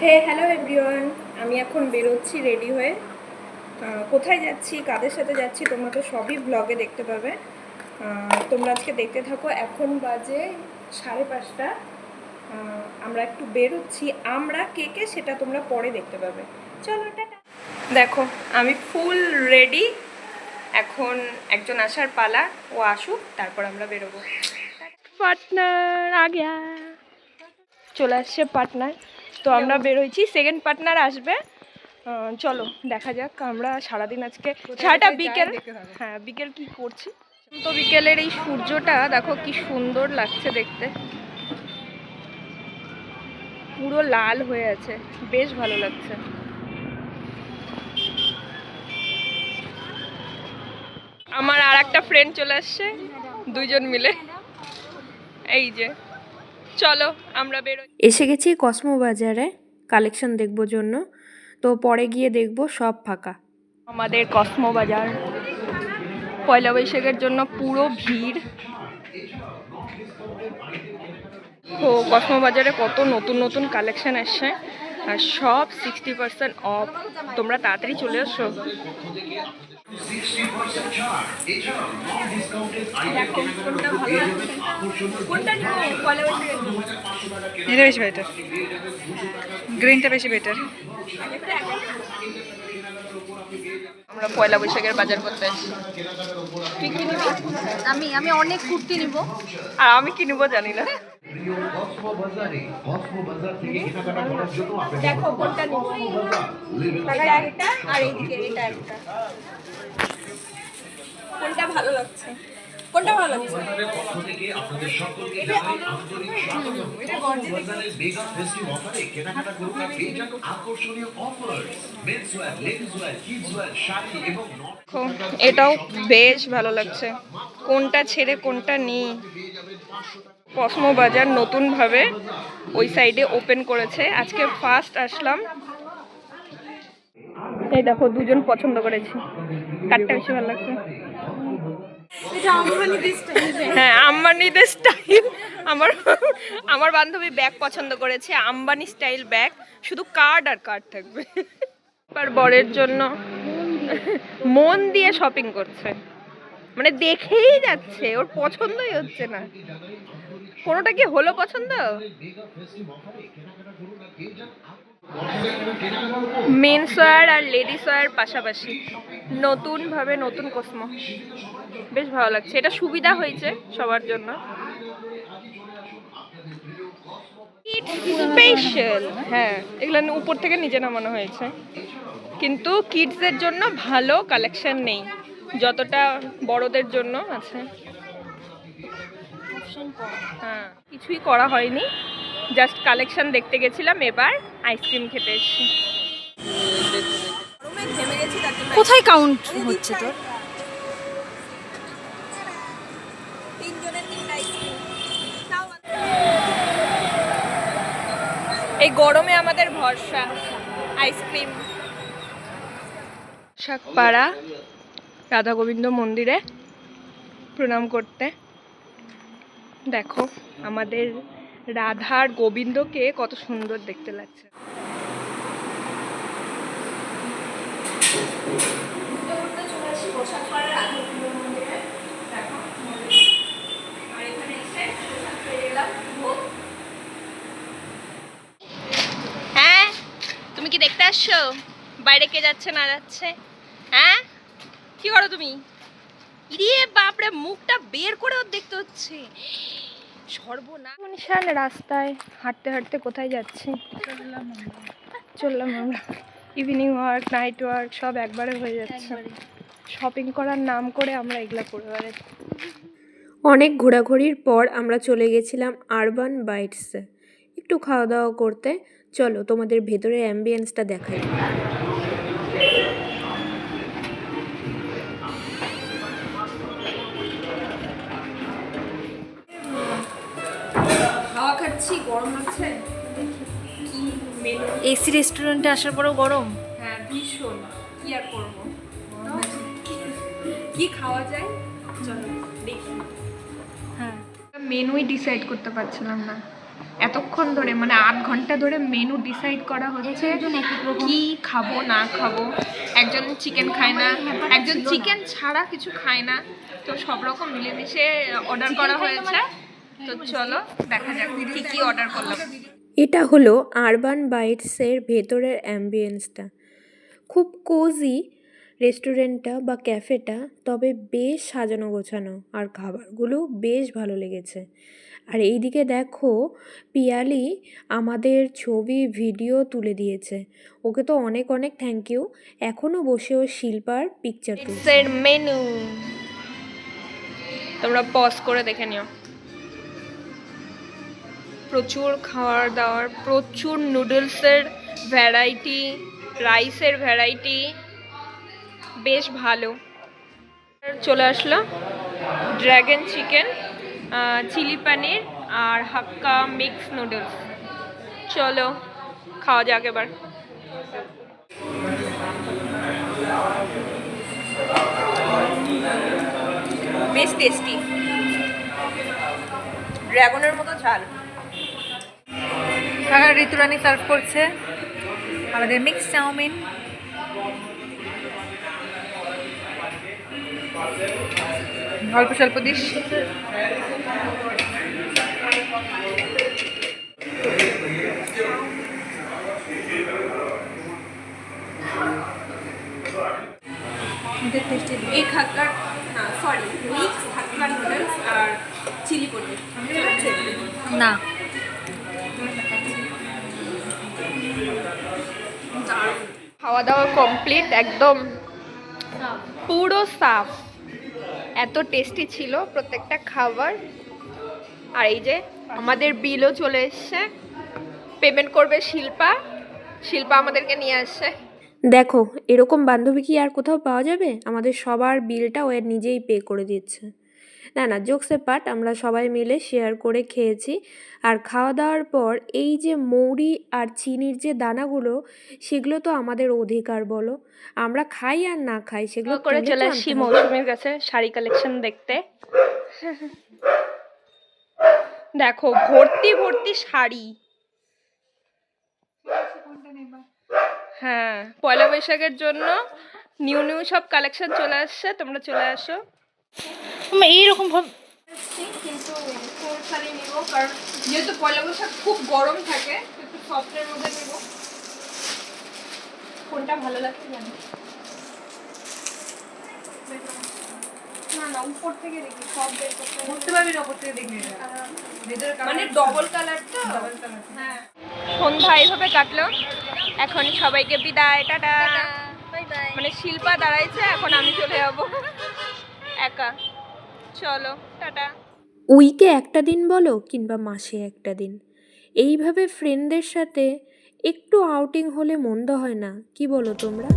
Hello everyone, আমি এখন বেরোচ্ছি রেডি হয়ে। কোথায় যাচ্ছি, কাদের সাথে যাচ্ছি তোমরা তো সবই ব্লগে দেখতে পাবে। তোমরা আজকে দেখতে থাকো। এখন বাজে 5:30। আমরা একটু বেরোচ্ছি, আমরা কে কে সেটা তোমরা পরে দেখতে পাবে। চলো টাটা। দেখো আমি ফুল রেডি। এখন একজন আসার পালা, ও আসুক তারপর আমরা বেরোবো। পার্টনার আ গয়া, চলে আসছে পার্টনার। তো আমরা বেরোইছি, সেকেন্ড পার্টনার আসবে। চলো দেখা যাক। আমরা সারাদিন আজকে সারাটা বিকেল, হ্যাঁ বিকেল কি করছি। তো বিকেলের এই সূর্যটা দেখো কি সুন্দর লাগছে দেখতে, পুরো লাল হয়ে আছে, বেশ ভালো লাগছে। আমার আর একটা ফ্রেন্ড চলে আসছে, দুইজন মিলে। এই যে চলো আমরা বেরোই। এসে গেছি কসমো বাজারে কালেকশন দেখবো জন্য। তো পরে গিয়ে দেখবো সব ফাঁকা। আমাদের কসমো বাজার পয়লা বৈশাখের জন্য পুরো ভিড়। তো কসমো বাজারে কত নতুন নতুন কালেকশন আসছে, আর সব 60% অফ। তোমরা তাড়াতাড়ি চলে আসো। এটা বেশি বেটার, গ্রিনটা বেশি বেটার। আমরা পয়লা বৈশাখের বাজার করতে আসছি। তুই কি নিবি? আমি অনেক কুর্তি নিব। আর আমি কি নিবো জানি না। দেখো কোনটা নিবো, এটা একটা আর এইদিকে এটা একটা। কোনটা ভালো লাগছে? কোনটা ভালো লাগছে? এটাও বেশ ভালো লাগছে, কোনটা ছেড়ে কোনটা নিই। কসমো বাজার নতুনভাবে ওই সাইডে ওপেন করেছে, আজকে ফার্স্ট আসলাম। এই দেখো দুজন পছন্দ করেছি, কারটা বেশি ভালো লাগছে। হ্যাঁ আম্বানিদের স্টাইল। আমার আমার বান্ধবী ব্যাগ পছন্দ করেছে, আম্বানি স্টাইল ব্যাগ, শুধু কার্ড আর কার্ড থাকবে। আর বরের জন্য মন দিয়ে শপিং করছে, মানে দেখেই যাচ্ছে, ওর পছন্দই হচ্ছে না। কোনোটা কি হলো পছন্দ? মেন্স ওয়্যার আর লেডিস ওয়্যার পাশাপাশি নতুনভাবে নতুন কসমো, বেশ ভালো লাগছে। এটা সুবিধা হয়েছে সবার জন্য। স্পেশাল, হ্যাঁ এগুলো উপর থেকে নিচে নামানো হয়েছে, কিন্তু কিডসের জন্য ভালো কালেকশন নেই যতটা বড়দের জন্য আছে। হ্যাঁ কিছুই করা হয়নি, জাস্ট কালেকশন দেখতে গেছিলাম, এবার আইসক্রিম খেতে এসেছি। কোথায় কাউন্ট হচ্ছে তোর? এই গরমে আমাদের ভরসা আইসক্রিম। শাকপাড়া রাধা গোবিন্দ মন্দিরে প্রণাম করতে। দেখো আমাদের রাধার গোবিন্দকে কত সুন্দর দেখতে লাগছে। হ্যাঁ তুমি কি দেখতে আসছো বাইরে কে যাচ্ছে না যাচ্ছে? হ্যাঁ কি করো তুমি? ইরে বাপরে, মুখটা বের করে ওর দেখতে হচ্ছে, সর্বনাশ। মনীষান রাস্তায় হাঁটতে হাঁটতে কোথায় যাচ্ছি, চললাম আমরা। ইভিনিং ওয়ার্ক, নাইট ওয়ার্ক সব একবারে হয়ে যাচ্ছে। শপিং করার নাম করে আমরা এগুলা করে বেড়াচ্ছি। অনেক ঘোরাঘুরির পর আমরা চলে গেছিলাম আরবান বাইটসে একটু খাওয়া দাওয়া করতে। চলো তোমাদের ভেতরের অ্যাম্বিয়েন্সটা দেখাই। খাওয়া খাচ্ছি, গরম লাগছে। কি মেনু? এসি রেস্টুরেন্টে আসার পরেও গরম। হ্যাঁ ভীষণ, কি আর করবো, কি খাওয়া যায় চলো দেখি। হ্যাঁ মেনুই ডিসাইড করতে পারছিলাম না, এতক্ষণ ধরে মানে 8 ঘন্টা ধরে মেনু ডিসাইড করা হচ্ছে কি খাবো না খাবো। একজন চিকেন খায় না, একজন চিকেন ছাড়া কিছু খায় না, তো সব রকম মিলেমিশে অর্ডার করা হয়েছে। তো চলো দেখা যাক কি কি অর্ডার করলাম। এটা হলো আরবান বাইটসের ভেতরের অ্যাম্বিয়েন্সটা। খুব কোজি রেস্টুরেন্টটা বা ক্যাফেটা, তবে বেশ সাজানো গোছানো আর খাবারগুলো বেশ ভালো লেগেছে। আর এইদিকে দেখো, পিয়ালি আমাদের ছবি ভিডিও তুলে দিয়েছে, ওকে তো অনেক অনেক থ্যাংক ইউ। এখনও বসে ও শিল্পার পিকচার তুলছে। এর মেনু তোমরা পজ করে দেখে নিও। প্রচুর খাবার দাবার, প্রচুর নুডলসের ভ্যারাইটি, রাইসের ভ্যারাইটি, বেশ ভালো। চলে আসলো ড্রাগন চিকেন, চিলি পনির আর হাক্কা মিক্স নুডলস। চলো খাওয়া যাক এবার। বেশ টেস্টি, ড্রাগনের মতো ঝাল। কাকা ঋতুরানী সার্ভ করছে আমাদের মিক্স চাউমিন। অল্প স্বল্প দিস। এই খাক্কার সরি মিক্স হাক্কা নুডলস আর চিলি পনির না, খাওয়া দাওয়া কমপ্লিট, একদম পুরো সাফ। এত টেস্টি ছিল প্রত্যেকটা খাবার। আর এই যে আমাদের বিলও চলে এসছে, পেমেন্ট করবে শিল্পা। শিল্পা আমাদেরকে নিয়ে আসছে। দেখো, এরকম বান্ধবী কি আর কোথাও পাওয়া যাবে? আমাদের সবার বিলটা ও নিজেই পে করে দিচ্ছে। না না, জোকসে পার্ট, আমরা সবাই মিলে শেয়ার করে খেয়েছি। আর খাওয়া দাওয়ার পর এই যে মৌরি আর চিনির যে দানাগুলো, সেগুলো তো আমাদের অধিকার বলো। আমরা খাই আর না খাই, সেগুলো করে তুলে তো চলে আনতে আসছি হবে। মৌসুমীর কাছে শাড়ি কালেকশন দেখতে। দেখো ভর্তি ভর্তি শাড়ি। হ্যাঁ, পয়লা বৈশাখের জন্য নিউ নিউ সব কালেকশন চলে আসছে, তোমরা চলে আসো। এইরকম কিন্তু কোন শাড়ি নিব, কারণ যেহেতু পয়লা বৈশাখ খুব গরম থাকে, একটু সফটের মধ্যে নিব। কোনটা ভালো লাগছে জানি না, না উপর থেকে দেখি, সব বের করতে হবে। বুঝতে পারবি না উপর থেকে দেখবি মানে ডবল কালার তো। হ্যাঁ, সন্ধ্যা এইভাবে কাটলো। এখন সবাইকে বিদায়, টাটা। Bye bye. মানে শিল্পা দাঁড়াইছে, এখন আমি চলে যাব একা। চলো টাটা। উইকে একটা দিন বলো কিংবা মাসে একটা দিন, এইভাবে ফ্রেন্ডদের সাথে একটু আউটিং হলে মন্দ হয় না, কি বলো তোমরা?